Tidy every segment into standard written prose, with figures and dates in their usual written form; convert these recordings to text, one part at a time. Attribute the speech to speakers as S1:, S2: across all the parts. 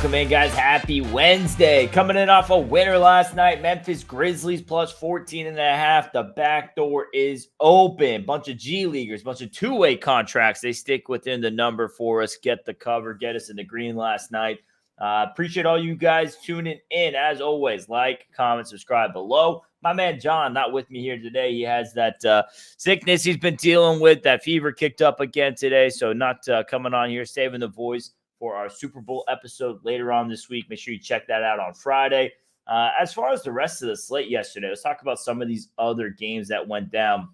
S1: Welcome in, guys. Happy Wednesday. Coming in off a winner last night. Memphis Grizzlies plus 14.5. The back door is open. Bunch of G Leaguers, bunch of two-way contracts. They stick within the number for us. Get the cover. Get us in the green last night. Appreciate all you guys tuning in. As always, like, comment, subscribe below. My man John, not with me here today. He has that sickness he's been dealing with. That fever kicked up again today. So not coming on here, saving the voice for our Super Bowl episode later on this week. Make sure you check that out on Friday. As far as the rest of the slate yesterday, let's talk about some of these other games that went down.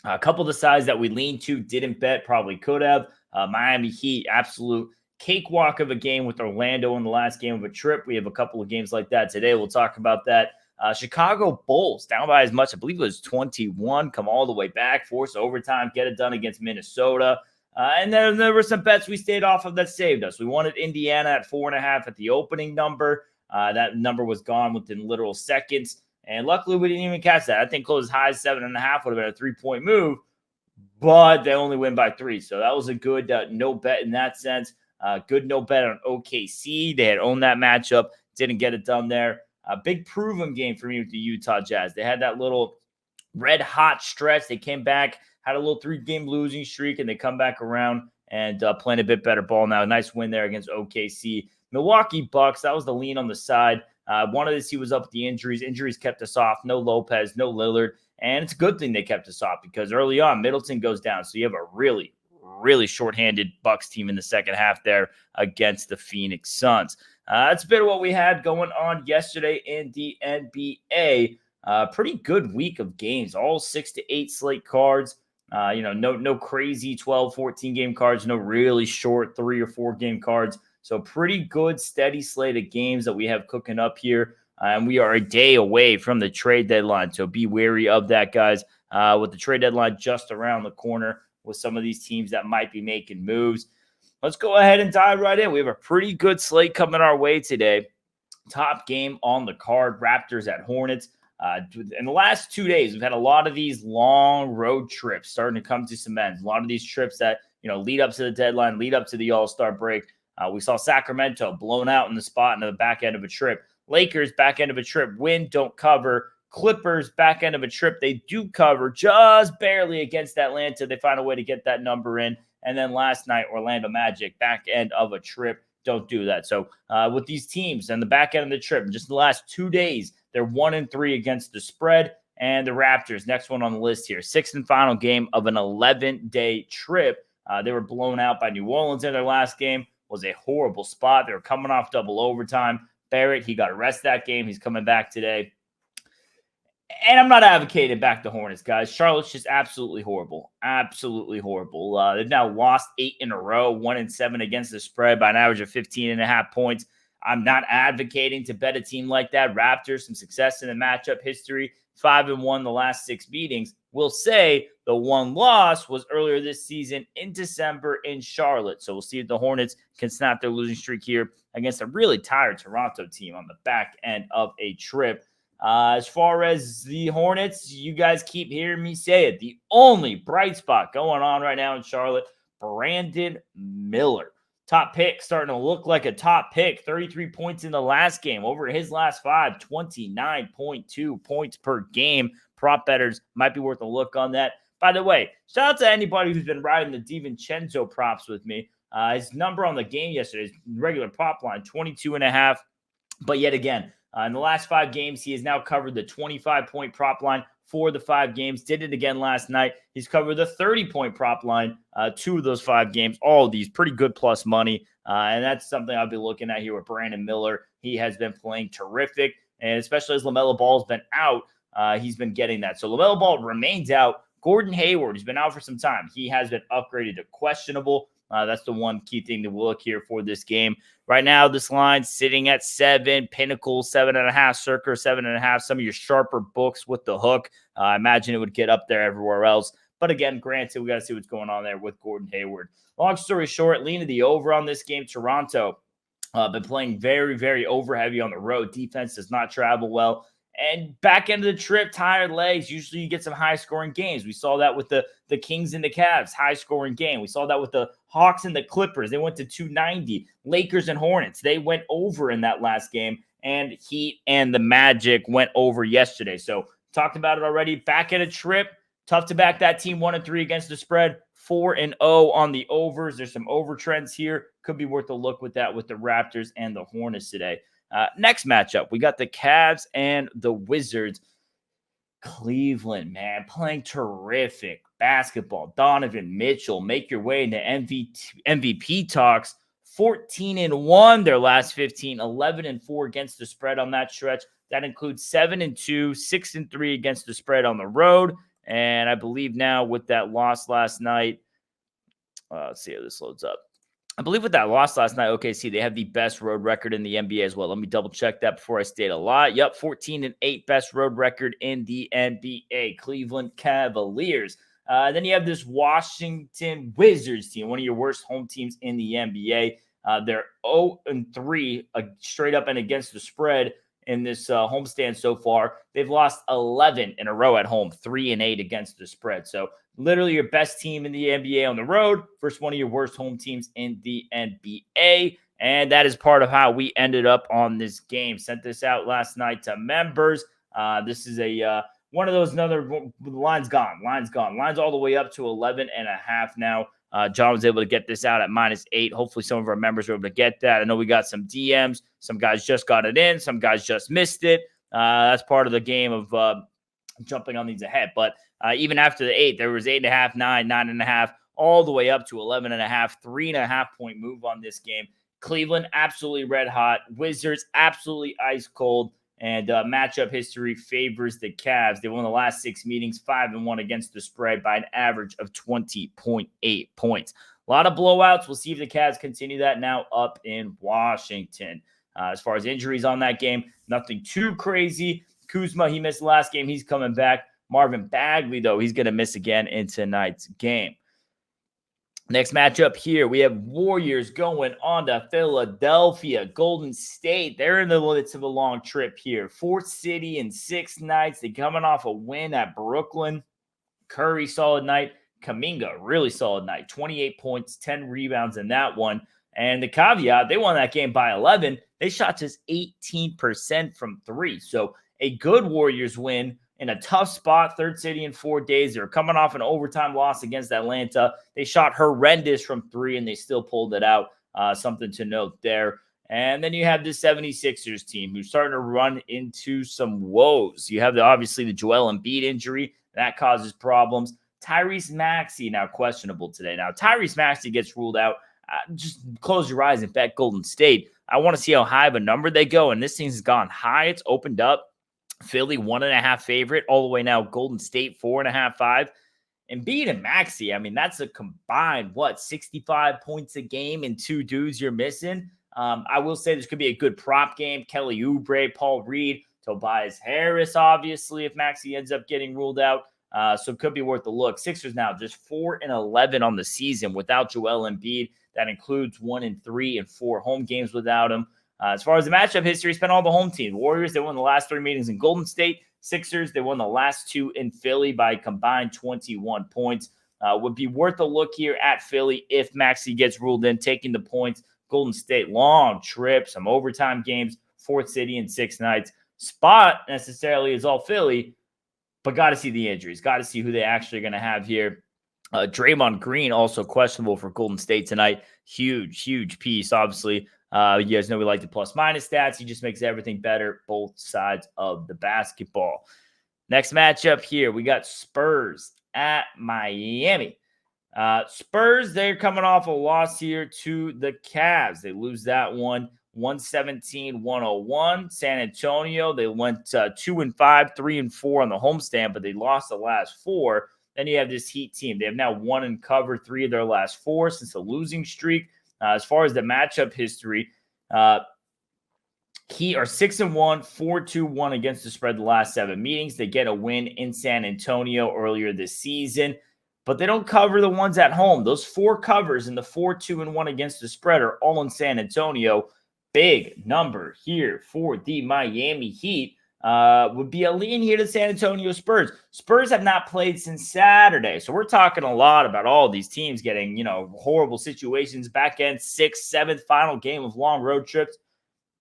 S1: A couple of the sides that we leaned to, didn't bet, probably could have. Miami Heat, absolute cakewalk of a game with Orlando in the last game of a trip. We have a couple of games like that today. We'll talk about that. Chicago Bulls, down by as much, I believe it was 21, come all the way back, force overtime, get it done against Minnesota. And then there were some bets we stayed off of that saved us. We wanted Indiana at 4.5 at the opening number. That number was gone within literal seconds. And luckily, we didn't even catch that. I think close as high as 7.5 would have been a 3-point move, but they only win by 3. So that was a good no bet in that sense. Good no bet on OKC. They had owned that matchup. Didn't get it done there. A big proven game for me with the Utah Jazz. They had that little red hot stretch. They came back, had a little 3-game losing streak, and they come back around and playing a bit better ball now. Nice win there against OKC. Milwaukee Bucks, that was the lean on the side. Wanted to see was up with the injuries. Injuries kept us off. No Lopez, no Lillard. And it's a good thing they kept us off because early on, Middleton goes down. So you have a really, really shorthanded Bucks team in the second half there against the Phoenix Suns. That's a bit of what we had going on yesterday in the NBA. Pretty good week of games, all 6 to 8 slate cards. No crazy 12, 14 game cards, no really short 3 or 4 game cards. So pretty good, steady slate of games that we have cooking up here. And we are a day away from the trade deadline. So be wary of that, guys. With the trade deadline just around the corner with some of these teams that might be making moves. Let's go ahead and dive right in. We have a pretty good slate coming our way today. Top game on the card, Raptors at Hornets. In the last 2 days, we've had a lot of these long road trips starting to come to some ends. A lot of these trips that, lead up to the deadline, lead up to the All-Star break. We saw Sacramento blown out in the spot in the back end of a trip. Lakers, back end of a trip, win, don't cover. Clippers, back end of a trip, they do cover just barely against Atlanta. They find a way to get that number in. And then last night, Orlando Magic, back end of a trip, don't do that. So with these teams and the back end of the trip, just the last 2 days, they're 1-3 against the spread. And the Raptors, next one on the list here, 6th and final game of an 11-day trip. They were blown out by New Orleans in their last game. Was a horrible spot. They were coming off double overtime. Barrett, he got arrested that game. He's coming back today. And I'm not advocating back the Hornets, guys. Charlotte's just absolutely horrible. Absolutely horrible. They've now lost 8 in a row, 1-7 against the spread by an average of 15.5 points. I'm not advocating to bet a team like that. Raptors, some success in the matchup history, 5-1 the last 6 meetings. We'll say the one loss was earlier this season in December in Charlotte. So we'll see if the Hornets can snap their losing streak here against a really tired Toronto team on the back end of a trip. As far as the Hornets, you guys keep hearing me say it. The only bright spot going on right now in Charlotte, Brandon Miller. Top pick, starting to look like a top pick. 33 points in the last game. Over his last 5, 29.2 points per game. Prop bettors might be worth a look on that. By the way, shout out to anybody who's been riding the DiVincenzo props with me. His number on the game yesterday, his regular prop line, 22.5. But yet again, in the last 5 games, he has now covered the 25-point prop line for the 5 games. Did it again last night. He's covered the 30-point prop line 2 of those 5 games. All of these pretty good plus money. And that's something I'll be looking at here with Brandon Miller. He has been playing terrific. And especially as LaMelo Ball's been out, he's been getting that. So LaMelo Ball remains out. Gordon Hayward, he's been out for some time. He has been upgraded to questionable. That's the one key thing to look here for this game. Right now, this line sitting at 7, Pinnacle 7.5, Circa 7.5. Some of your sharper books with the hook. I imagine it would get up there everywhere else. But again, granted, we got to see what's going on there with Gordon Hayward. Long story short, leaning the over on this game. Toronto been playing very, very over heavy on the road. Defense does not travel well. And back end of the trip, tired legs. Usually you get some high-scoring games. We saw that with the Kings and the Cavs, high-scoring game. We saw that with the Hawks and the Clippers. They went to 290. Lakers and Hornets, they went over in that last game. And Heat and the Magic went over yesterday. So talked about it already. Back end of trip, tough to back that team 1-3 against the spread. 4-0 on the overs. There's some over trends here. Could be worth a look with that with the Raptors and the Hornets today. Next matchup, we got the Cavs and the Wizards. Cleveland, man, playing terrific basketball. Donovan Mitchell, make your way into MVP talks. 14-1 their last 15, 11-4 against the spread on that stretch. That includes 7-2, 6-3 against the spread on the road. And I believe now with that loss last night, let's see how this loads up. I believe with that loss last night, OKC, they have the best road record in the NBA as well. Let me double check that before I state a lot. Yep, 14-8 best road record in the NBA. Cleveland Cavaliers. Then you have this Washington Wizards team, one of your worst home teams in the NBA. They're 0-3 straight up and against the spread in this homestand so far. They've lost 11 in a row at home, 3-8 against the spread. So literally your best team in the NBA on the road versus one of your worst home teams in the NBA. And that is part of how we ended up on this game. Sent this out last night to members. This is a one of those line's gone. Line's all the way up to 11.5 now. John was able to get this out at -8. Hopefully some of our members were able to get that. I know we got some DMs. Some guys just got it in. Some guys just missed it. That's part of the game of jumping on these ahead. But even after the 8, there was 8.5, 9, 9.5, all the way up to 11.5, 3.5-point move on this game. Cleveland, absolutely red hot. Wizards, absolutely ice cold. And matchup history favors the Cavs. They won the last 6 meetings, 5-1 against the spread by an average of 20.8 points. A lot of blowouts. We'll see if the Cavs continue that now up in Washington. As far as injuries on that game, nothing too crazy. Kuzma, he missed the last game. He's coming back. Marvin Bagley, though, he's going to miss again in tonight's game. Next matchup here, we have Warriors going on to Philadelphia. Golden State, they're in the midst of a long trip here. 4th city in 6 nights. They're coming off a win at Brooklyn. Curry, solid night. Kuminga, really solid night. 28 points, 10 rebounds in that one. And the caveat, they won that game by 11. They shot just 18% from 3. So a good Warriors win in a tough spot, 3rd city in 4 days. They were coming off an overtime loss against Atlanta. They shot horrendous from 3, and they still pulled it out. Something to note there. And then you have the 76ers team who's starting to run into some woes. You have obviously the Joel Embiid injury. That causes problems. Tyrese Maxey now questionable today. Now, Tyrese Maxey gets ruled out. Just close your eyes and bet Golden State. I want to see how high of a number they go. And this thing's gone high. It's opened up. Philly 1.5 favorite, all the way now Golden State 4.5, 5. Embiid and Maxey, I mean, that's a combined, 65 points a game and 2 dudes you're missing. I will say this could be a good prop game. Kelly Oubre, Paul Reed, Tobias Harris, obviously, if Maxey ends up getting ruled out. So it could be worth a look. Sixers now just 4-11 on the season without Joel Embiid. That includes 1-3 and 4 home games without him. As far as the matchup history, spent all the home teams. Warriors, they won the last 3 meetings in Golden State. Sixers, they won the last 2 in Philly by combined 21 points. Would be worth a look here at Philly if Maxey gets ruled in, taking the points. Golden State, long trip, some overtime games, 4th city in 6 nights. Spot necessarily is all Philly, but got to see the injuries. Got to see who they actually are going to have here. Draymond Green also questionable for Golden State tonight. Huge piece, obviously. You guys know we like the plus-minus stats. He just makes everything better, both sides of the basketball. Next matchup here, we got Spurs at Miami. Spurs, they're coming off a loss here to the Cavs. They lose that one, 117-101. San Antonio, they went 2-5, 3-4 on the homestand, but they lost the last 4. Then you have this Heat team. They have now won and covered 3 of their last 4 since the losing streak. As far as the matchup history, Heat are 6-1, 4-2-1 against the spread the last 7 meetings. They get a win in San Antonio earlier this season, but they don't cover the ones at home. Those 4 covers in the 4-2-1 against the spread are all in San Antonio. Big number here for the Miami Heat. would be a lean here to San Antonio Spurs. Spurs have not played since Saturday. So we're talking a lot about all these teams getting, horrible situations, back end 6th, 7th, final game of long road trips.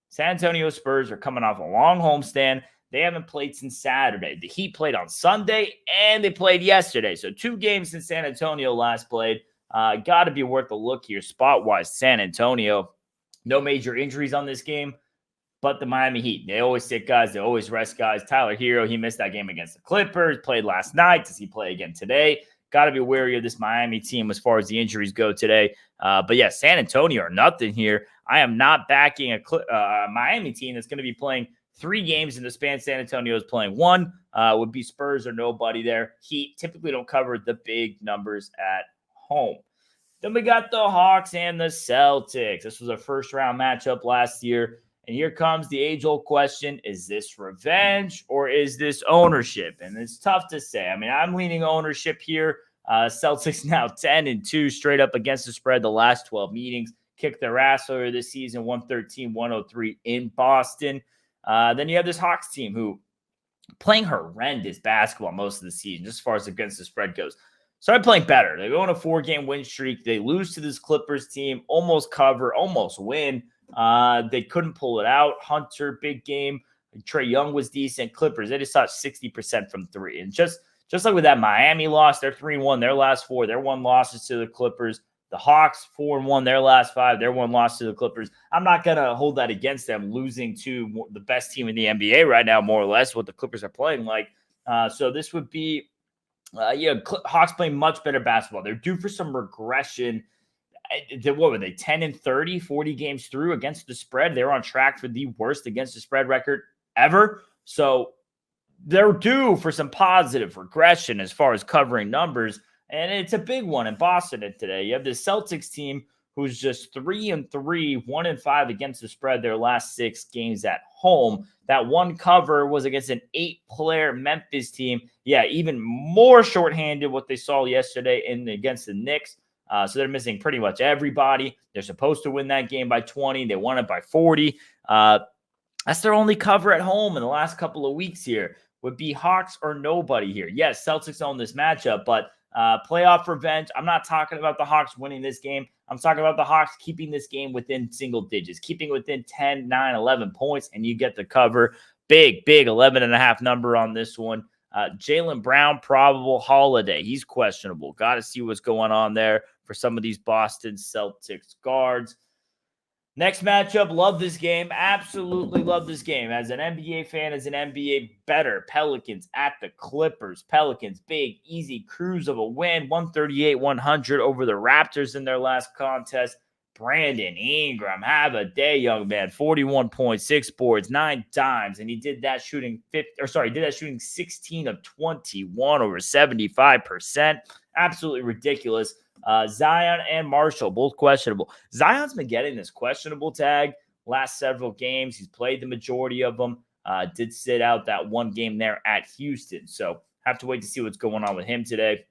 S1: San Antonio Spurs are coming off a long homestand. They haven't played since Saturday. The Heat played on Sunday and they played yesterday. So 2 games since San Antonio last played. Got to be worth a look here spot-wise. San Antonio, no major injuries on this game, but the Miami Heat, they always sit guys. They always rest guys. Tyler Hero, he missed that game against the Clippers, played last night. Does he play again today? Got to be wary of this Miami team as far as the injuries go today. But yeah, San Antonio are nothing here. I am not backing a Miami team that's going to be playing 3 games in the span. San Antonio is playing 1. Would be Spurs or nobody there. Heat typically don't cover the big numbers at home. Then we got the Hawks and the Celtics. This was a first-round matchup last year. And here comes the age-old question, is this revenge or is this ownership? And it's tough to say. I mean, I'm leaning ownership here. Celtics now 10-2 straight up against the spread the last 12 meetings. Kicked their ass earlier this season, 113-103 in Boston. Then you have this Hawks team who playing horrendous basketball most of the season, just as far as against the spread goes. Started playing better. They go on a 4-game win streak. They lose to this Clippers team, almost cover, almost win. They couldn't pull it out. Hunter, big game. Trae Young was decent. Clippers, they just shot 60% from 3. And just like with that Miami loss, they're 3-1 their last 4. Their 1 losses to the Clippers. The Hawks 4-1 their last 5. Their 1 loss to the Clippers. I'm not going to hold that against them, losing to the best team in the NBA right now, more or less, what the Clippers are playing like. So this would be, Hawks playing much better basketball. They're due for some regression. What were they, 10-30, 40 games through against the spread? They're on track for the worst against the spread record ever. So they're due for some positive regression as far as covering numbers. And it's a big one in Boston today. You have the Celtics team who's just 3-3, 1-5 against the spread their last 6 games at home. That 1 cover was against an 8-player Memphis team. Yeah, even more shorthanded what they saw yesterday against the Knicks. So they're missing pretty much everybody. They're supposed to win that game by 20. They won it by 40. That's their only cover at home in the last couple of weeks here. Would be Hawks or nobody here. Yes, Celtics own this matchup, but playoff revenge. I'm not talking about the Hawks winning this game. I'm talking about the Hawks keeping this game within single digits, keeping within 10, 9, 11 points, and you get the cover. Big 11.5 number on this one. Jaylen Brown, probable. Holiday, he's questionable. Got to see what's going on there for some of these Boston Celtics guards. Next matchup, love this game. Absolutely love this game. As an NBA fan, as an NBA bettor, Pelicans at the Clippers. Pelicans, big, easy cruise of a win, 138-100 over the Raptors in their last contest. Brandon Ingram, have a day, young man. 41 points, 6 boards, 9 dimes, and he did that shooting 16 of 21 over 75%. Absolutely ridiculous. Zion and Marshall, both questionable. Zion's been getting this questionable tag last several games. He's played the majority of them. Did sit out that 1 game there at Houston. So have to wait to see what's going on with him today.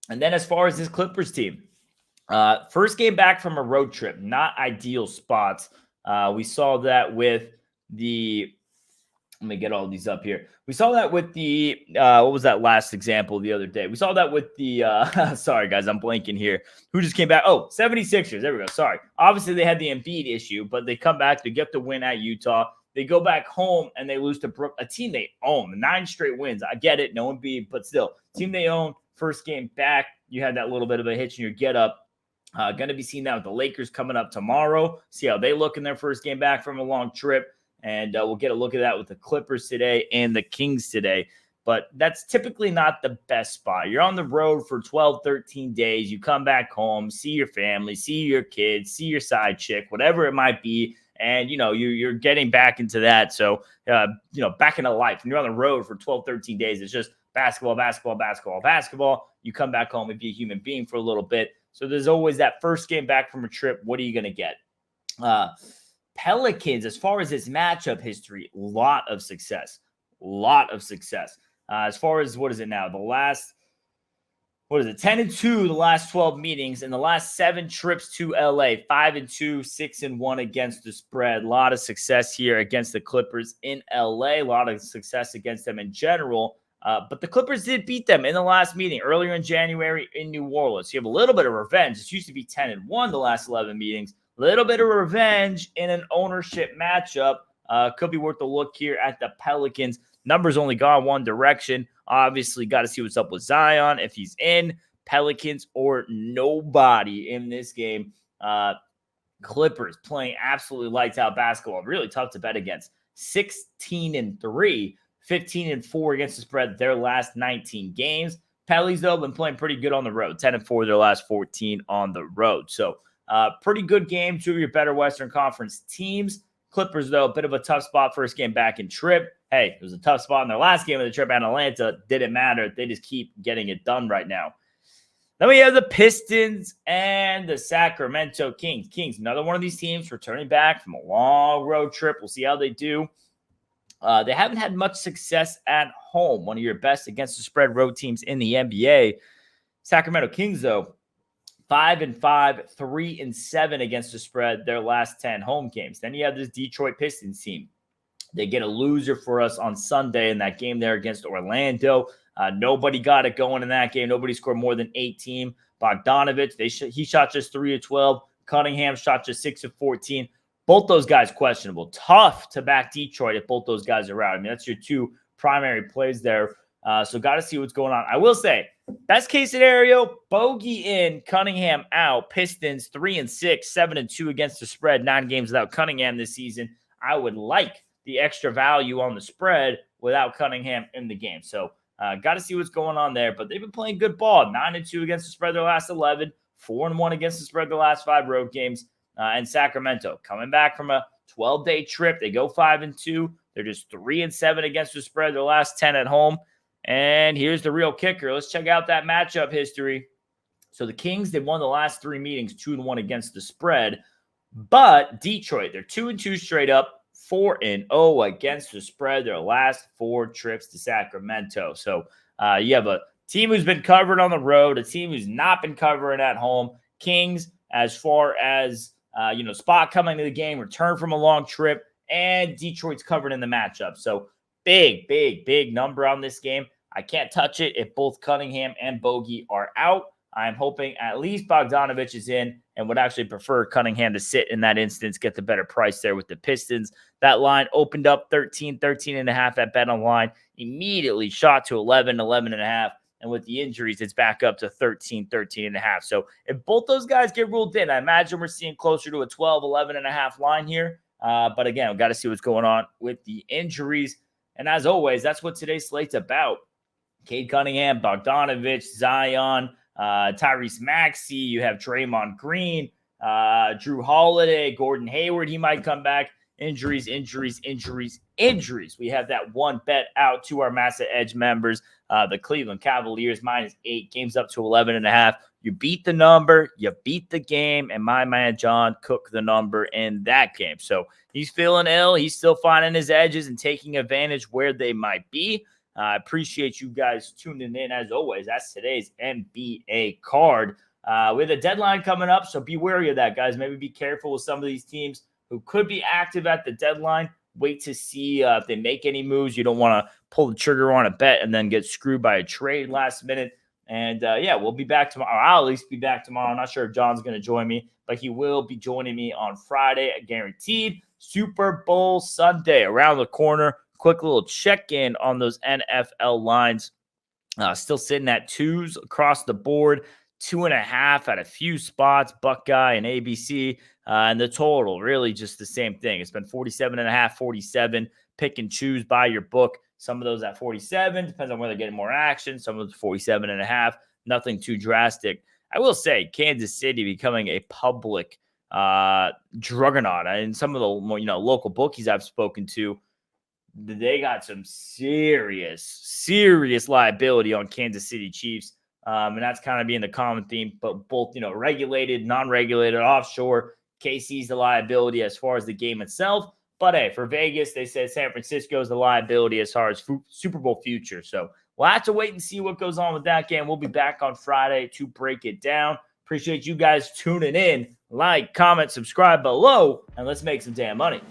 S1: And then as far as this Clippers team, first game back from a road trip, not ideal spots. We saw that with the, let me get all these up here. We saw that with the, what was that last example the other day? We saw that with the, sorry guys, I'm blanking here. Who just came back? Oh, 76ers. There we go. Sorry. Obviously they had the Embiid issue, but they come back to get the win at Utah. They go back home and they lose to a team they own. 9 straight wins. I get it. No Embiid, but still, team they own. First game back, you had that little bit of a hitch in your get up. Going to be seeing that with the Lakers coming up tomorrow. See how they look in their first game back from a long trip. And we'll get a look at that with the Clippers today and the Kings today. But that's typically not the best spot. You're on the road for 12, 13 days. You come back home, see your family, see your kids, see your side chick, whatever it might be. And, you're getting back into that. So, back into life. When you're on the road for 12, 13 days, it's just basketball. You come back home and be a human being for a little bit. So there's always that first game back from a trip. What are you going to get? Pelicans, as far as this matchup history, lot of success. As far as, what is it now? The last what is it? 10-2 the last 12 meetings. In the last 7 trips to LA, 5-2, 6-1 against the spread. A lot of success here against the Clippers in LA. A lot of success against them in general. But the Clippers did beat them in the last meeting earlier in January in New Orleans. So you have a little bit of revenge. It used to be 10-1 the last 11 meetings. A little bit of revenge in an ownership matchup. Could be worth a look here at the Pelicans. Numbers only gone one direction. Obviously, got to see what's up with Zion. If he's in, Pelicans or nobody in this game. Clippers playing absolutely lights out basketball. Really tough to bet against. 16-3, 15-4 against the spread their last 19 games. Pellies, though, been playing pretty good on the road. 10-4 their last 14 on the road. So, pretty good game. 2 of your better Western Conference teams. Clippers, though, a bit of a tough spot first game back in trip. Hey, it was a tough spot in their last game of the trip at Atlanta. Didn't matter. They just keep getting it done right now. Then we have the Pistons and the Sacramento Kings. Kings, another one of these teams returning back from a long road trip. We'll see how they do. They haven't had much success at home. One of your best against the spread road teams in the NBA. Sacramento Kings, though, 5-5, 3-7 against the spread their last 10 home games. Then you have this Detroit Pistons team. They get a loser for us on Sunday in that game there against Orlando. Nobody got it going in that game. Nobody scored more than 18. Bogdanovich, he shot just 3 of 12. Cunningham shot just 6 of 14. Both those guys questionable. Tough to back Detroit if both those guys are out. I mean, that's your 2 primary plays there. So got to see what's going on. I will say, best case scenario, Bogey in, Cunningham out. Pistons 3-6, 7-2 against the spread. 9 games without Cunningham this season. I would like the extra value on the spread without Cunningham in the game. So got to see what's going on there. But they've been playing good ball. 9-2 against the spread their last 11. 4-1 against the spread their last 5 road games. And Sacramento coming back from a 12-day trip. They go 5-2. They're just 3-7 against the spread their last 10 at home. And here's the real kicker. Let's check out that matchup history. So the Kings, they've won the last 3 meetings, 2-1 against the spread. But Detroit, they're 2-2 straight up, 4-0 against the spread their last 4 trips to Sacramento. So you have a team who's been covered on the road, a team who's not been covering at home. Kings, as far as spot coming to the game, return from a long trip, and Detroit's covered in the matchup. So big number on this game. I can't touch it if both Cunningham and Bogey are out. I'm hoping at least Bogdanovich is in, and would actually prefer Cunningham to sit in that instance, get the better price there with the Pistons. That line opened up 13.5 at BetOnline, immediately shot to 11.5. And with the injuries, it's back up to 13.5. So if both those guys get ruled in, I imagine we're seeing closer to a 11.5 line here. But again, we've got to see what's going on with the injuries. And as always, that's what today's slate's about. Cade Cunningham, Bogdanovich, Zion, Tyrese Maxey. You have Draymond Green, Drew Holiday, Gordon Hayward. He might come back. Injuries. We have that one bet out to our Massive Edge members. The Cleveland Cavaliers -8, games up to 11.5. You beat the number, you beat the game, and my man John cooked the number in that game. So he's feeling ill. He's still finding his edges and taking advantage where they might be. I appreciate you guys tuning in as always. That's today's NBA card. We have a deadline coming up, so be wary of that, guys. Maybe be careful with some of these teams who could be active at the deadline. Wait to see if they make any moves. You don't want to pull the trigger on a bet and then get screwed by a trade last minute. And we'll be back tomorrow. I'll at least be back tomorrow. I'm not sure if John's going to join me, but he will be joining me on Friday, guaranteed. Super Bowl Sunday around the corner. Quick little check-in on those NFL lines. Still sitting at 2s across the board. 2.5 at a few spots, Buckeye and ABC. And the total, really just the same thing. It's been 47.5, 47. Pick and choose by your book. Some of those at 47. Depends on where they're getting more action. Some of those 47.5. Nothing too drastic. I will say Kansas City becoming a public juggernaut. And some of the local bookies I've spoken to, they got some serious liability on Kansas City Chiefs. And that's kind of being the common theme, but both, regulated, non-regulated, offshore. KC's the liability as far as the game itself. But hey, for Vegas, they said San Francisco is the liability as far as Super Bowl future. So we'll have to wait and see what goes on with that game. We'll be back on Friday to break it down. Appreciate you guys tuning in. Like, comment, subscribe below, and let's make some damn money.